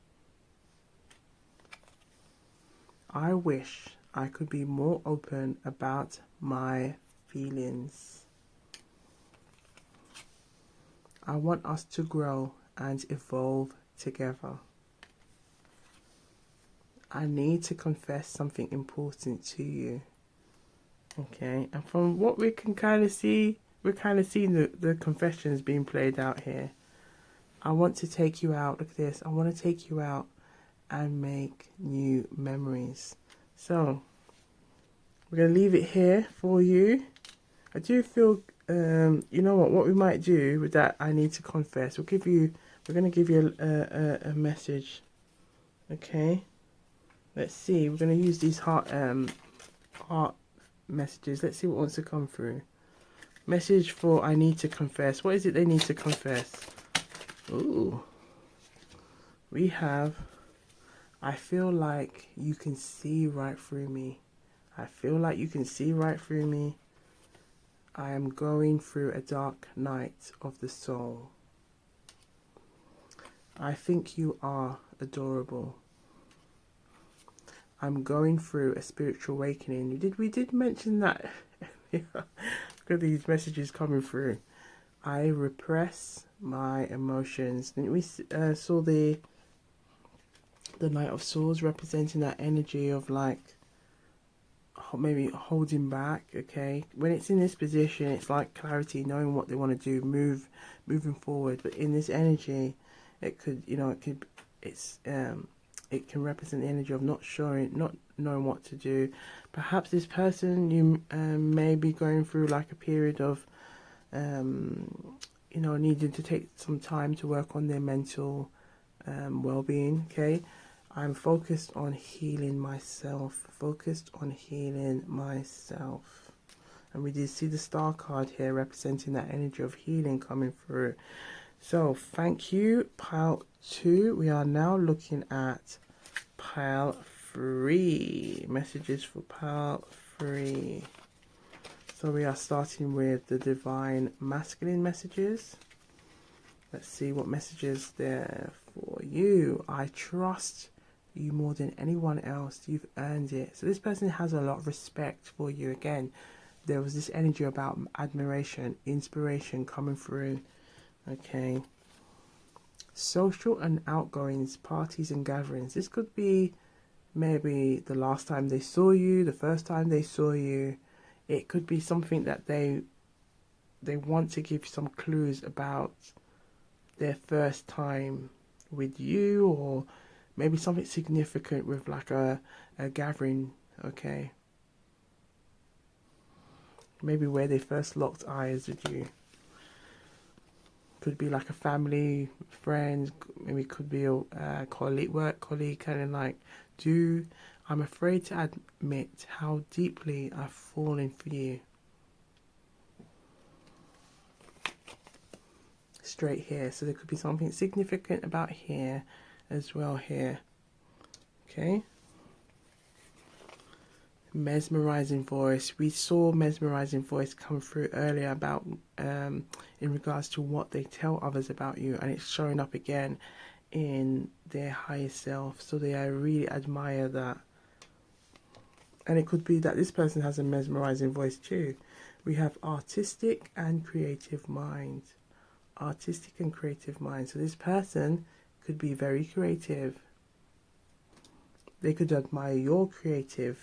I wish I could be more open about my feelings. I want us to grow and evolve together. I need to confess something important to you. Okay, and from what we can kind of see, we're kind of seeing the confessions being played out here. I want to take you out. Look at this. I want to take you out and make new memories. So, we're going to leave it here for you. I do feel, you know what we might do with that, I need to confess. We're going to give you a message. Okay. Let's see. We're going to use these heart messages. Let's see what wants to come through. Message for I need to confess. What is it they need to confess? Ooh. We have, I feel like you can see right through me. I feel like you can see right through me. I am going through a dark night of the soul. I think you are adorable. I'm going through a spiritual awakening. We did mention that. Look at these messages coming through. I repress my emotions. Didn't we saw the Knight of Swords representing that energy of like maybe holding back? Okay, when it's in this position, it's like clarity, knowing what they want to do, moving forward. But in this energy, it could, it can represent the energy of not knowing what to do. Perhaps this person, you may be going through like a period of needing to take some time to work on their mental well-being. Okay, I'm focused on healing myself. And we did see the star card here representing that energy of healing coming through. So thank you, pile 2. We are now looking at pile 3. Messages for pile 3. So we are starting with the divine masculine messages. Let's see what messages there for you. I trust you more than anyone else. You've earned it. So this person has a lot of respect for you. Again, there was this energy about admiration, inspiration coming through. Okay. Social and outgoings, parties and gatherings. This could be maybe the last time they saw you, the first time they saw you. It could be something that they want to give some clues about their first time with you, or maybe something significant with like a gathering. Okay. Maybe where they first locked eyes with you. Could be like a family, friends, maybe could be a colleague, work colleague, kind of like, I'm afraid to admit how deeply I've fallen for you. Straight here, so there could be something significant about here as well here. Okay. Mesmerizing voice. We saw mesmerizing voice come through earlier about in regards to what they tell others about you, and it's showing up again in their higher self. So they really admire that. And it could be that this person has a mesmerizing voice too. We have artistic and creative mind. Artistic and creative mind. So this person could be very creative. They could admire your creative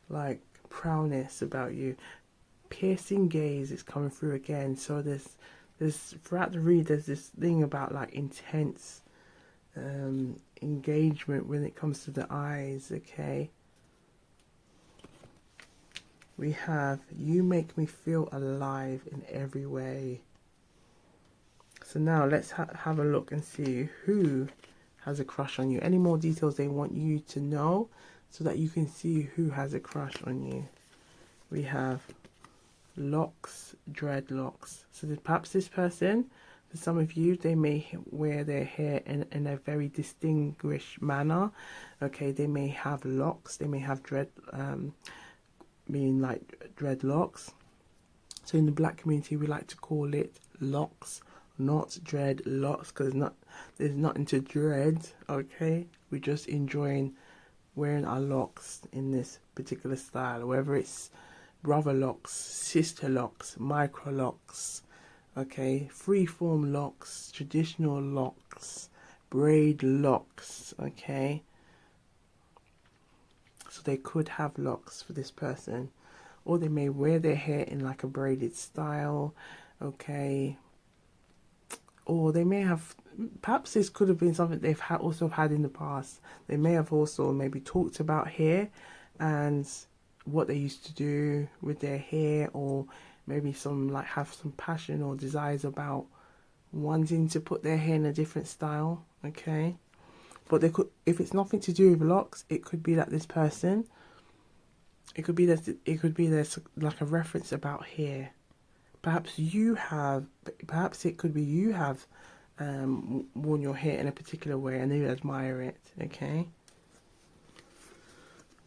like prowess about you. Piercing gaze is coming through again. So there's throughout the read, there's this thing about like intense engagement when it comes to the eyes. Okay. We have, you make me feel alive in every way. So now let's have a look and see who has a crush on you. Any more details they want you to know so that you can see who has a crush on you. We have locks, dreadlocks. So perhaps this person, for some of you, they may wear their hair in a very distinguished manner. Okay, they may have locks, they may have meaning like dreadlocks. So in the black community, we like to call it locks, not dreadlocks, because there's nothing to dread. Okay, we're just enjoying wearing our locks in this particular style, whether it's brother locks, sister locks, micro locks, okay, freeform locks, traditional locks, braid locks, okay. So they could have locks for this person, or they may wear their hair in like a braided style, okay. Or they may have, perhaps this could have been something they've also had in the past. They may have also maybe talked about hair and what they used to do with their hair, or maybe some like have some passion or desires about wanting to put their hair in a different style, okay. But they could, if it's nothing to do with locks, it could be that this person, it could be there's like a reference about hair. Perhaps it could be you have worn your hair in a particular way and you admire it, okay.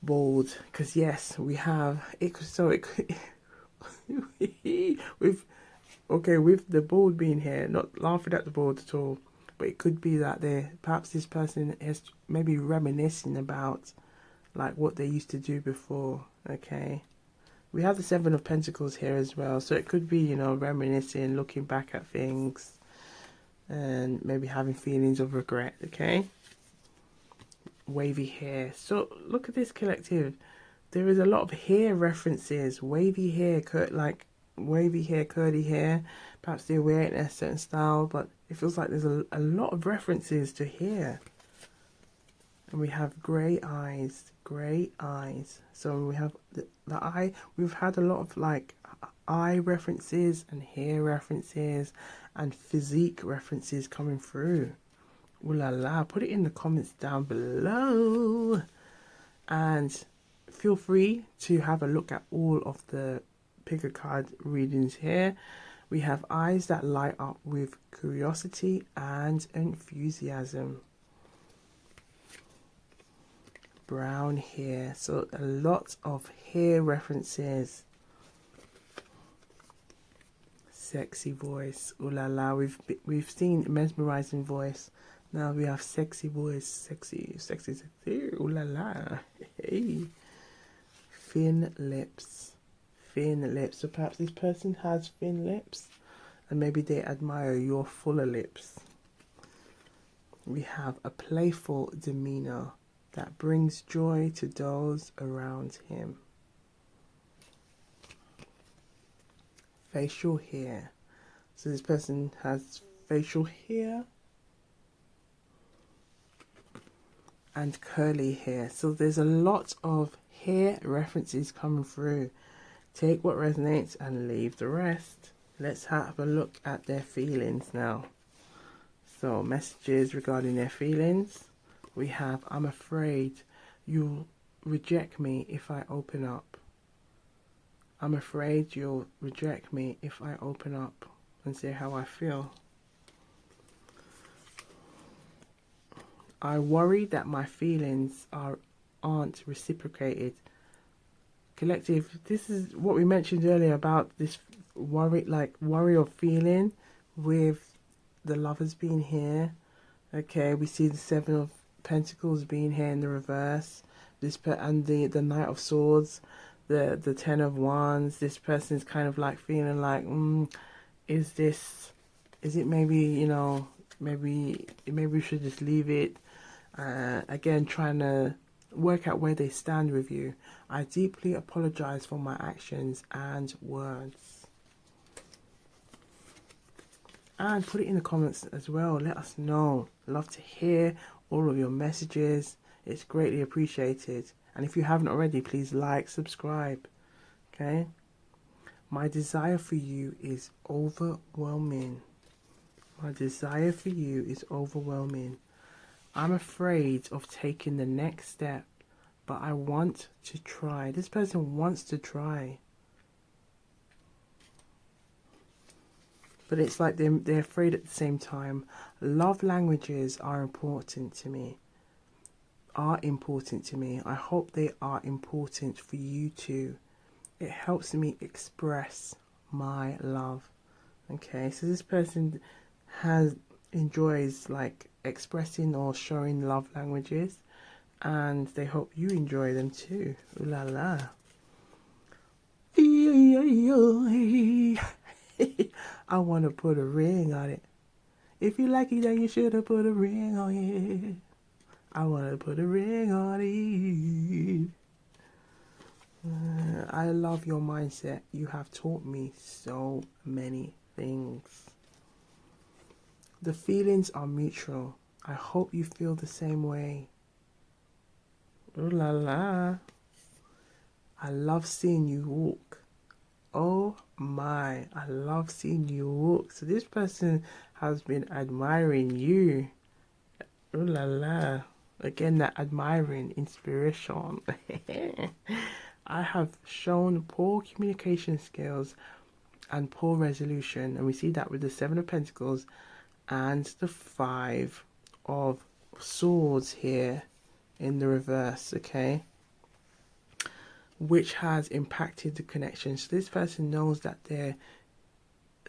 Bold, because yes, we have it. So it could with the bald being here, not laughing at the bald at all, but it could be that perhaps this person is maybe reminiscing about like what they used to do before, okay. We have the Seven of Pentacles here as well, so it could be, you know, reminiscing, looking back at things, and maybe having feelings of regret, okay. Wavy hair. So look at this collective. There is a lot of hair references. Wavy hair, like wavy hair, curly hair. Perhaps they wear it in a certain style, but it feels like there's a lot of references to hair. And we have grey eyes, grey eyes. So we have the eye. We've had a lot of like eye references and hair references and physique references coming through. Ooh la la. Put it in the comments down below. And feel free to have a look at all of the pick a card readings here. We have eyes that light up with curiosity and enthusiasm. Brown hair, so a lot of hair references. Sexy voice, ooh la la. We've seen mesmerizing voice. Now we have sexy voice, sexy, ooh la la. Hey. Thin lips, thin lips. So perhaps this person has thin lips, and maybe they admire your fuller lips. We have a playful demeanor that brings joy to those around him. Facial hair. So this person has facial hair and curly hair. So there's a lot of hair references coming through. Take what resonates and leave the rest. Let's have a look at their feelings now. So messages regarding their feelings. We have, I'm afraid you'll reject me if I open up. I'm afraid you'll reject me if I open up and say how I feel. I worry that my feelings aren't reciprocated. Collective, this is what we mentioned earlier about this worry of feeling with the lovers being here. Okay, we see the Seven of Pentacles being here in the reverse. And the Knight of Swords, the Ten of Wands. This person's kind of like feeling like, is it maybe, you know, maybe we should just leave it. Again, trying to work out where they stand with you. I deeply apologize for my actions and words. And put it in the comments as well. Let us know. Love to hear all of your messages. It's greatly appreciated. And if you haven't already, please like, subscribe. Okay? My desire for you is overwhelming. My desire for you is overwhelming. I'm afraid of taking the next step, but I want to try. This person wants to try. But it's like they're afraid at the same time. Love languages are important to me. I hope they are important for you too. It helps me express my love. Okay, so this person enjoys like expressing or showing love languages, and they hope you enjoy them too. Ooh la la. I want to put a ring on it. If you like it, then you should have put a ring on it. I want to put a ring on it. I love your mindset. You have taught me so many things. The feelings are mutual. I hope you feel the same way. Ooh la la. I love seeing you walk. Oh my, I love seeing you walk. So this person has been admiring you. Ooh la la. Again, that admiring inspiration. I have shown poor communication skills and poor resolution, and we see that with the Seven of Pentacles and the Five of Swords here in the reverse, okay, which has impacted the connection. So this person knows that their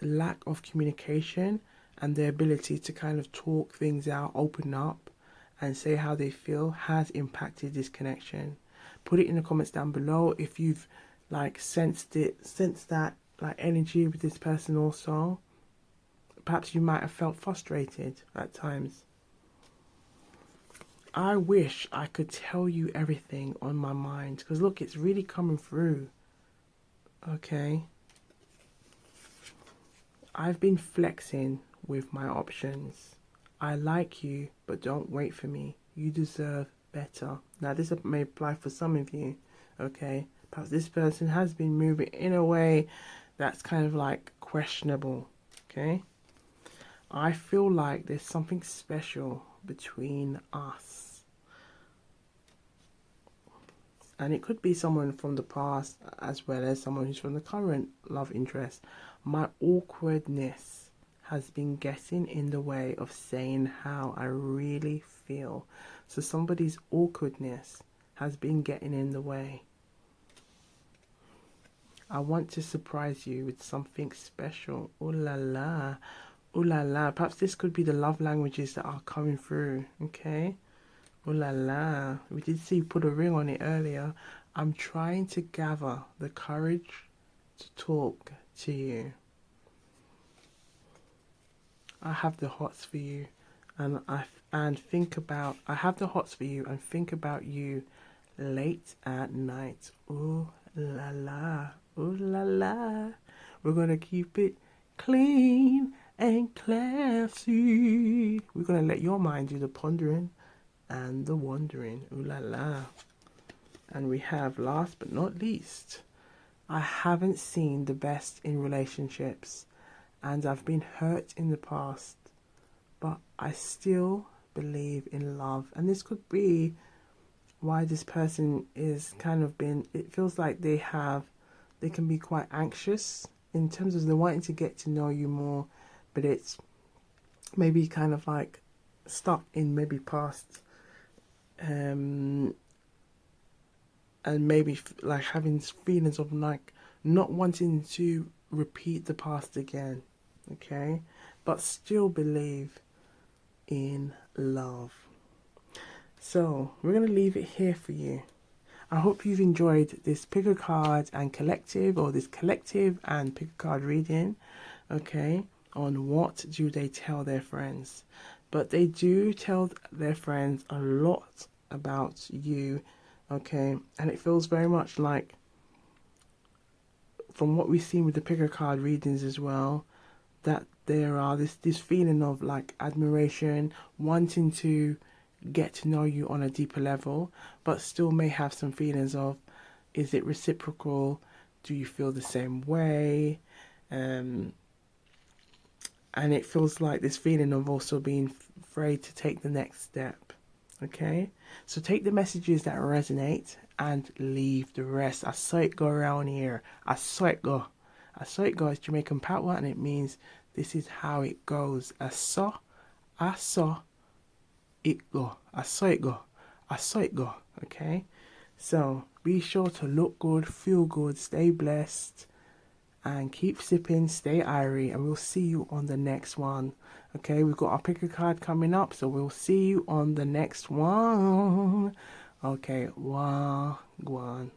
lack of communication and their ability to kind of talk things out, open up and say how they feel has impacted this connection. Put it in the comments down below if you've like sensed that like energy with this person also. Perhaps you might have felt frustrated at times. I wish I could tell you everything on my mind, because look, it's really coming through. Okay. I've been flexing with my options. I like you, but don't wait for me. You deserve better. Now, this may apply for some of you, okay? Perhaps this person has been moving in a way that's kind of like questionable, okay? I feel like there's something special between us. And it could be someone from the past as well as someone who's from the current love interest. My awkwardness has been getting in the way of saying how I really feel. So somebody's awkwardness has been getting in the way. I want to surprise you with something special. Ooh la la. Ooh la la. Perhaps this could be the love languages that are coming through. Okay. Ooh la la. We did see put a ring on it earlier. I'm trying to gather the courage to talk to you. I have the hots for you, and I have the hots for you and think about you late at night. Ooh la la, ooh la la. We're gonna keep it clean and classy. We're gonna let your mind do the pondering and the wondering. Ooh la la. And we have, last but not least, I haven't seen the best in relationships. And I've been hurt in the past, but I still believe in love. And this could be why this person is kind of been, it feels like they can be quite anxious in terms of they're wanting to get to know you more, but it's maybe kind of like stuck in maybe past, and maybe like having feelings of like not wanting to repeat the past again. Okay, but still believe in love. So we're going to leave it here for you. I hope you've enjoyed this pick a card and collective, or this collective and pick a card reading, okay, on what do they tell their friends. But they do tell their friends a lot about you, okay, and it feels very much like, from what we've seen with the pick a card readings as well, that there are this feeling of like admiration, wanting to get to know you on a deeper level, but still may have some feelings of, is it reciprocal? Do you feel the same way? And it feels like this feeling of also being afraid to take the next step. Okay, so take the messages that resonate and leave the rest. I saw it go around here. I saw it go. I saw it go. It's Jamaican power, and it means this is how it goes. I saw it go. I saw it go. I saw it go. Okay, so be sure to look good, feel good, stay blessed, and keep sipping, stay irie, and we'll see you on the next one. Okay, we've got our pick a card coming up, so we'll see you on the next one. Okay, Gwan.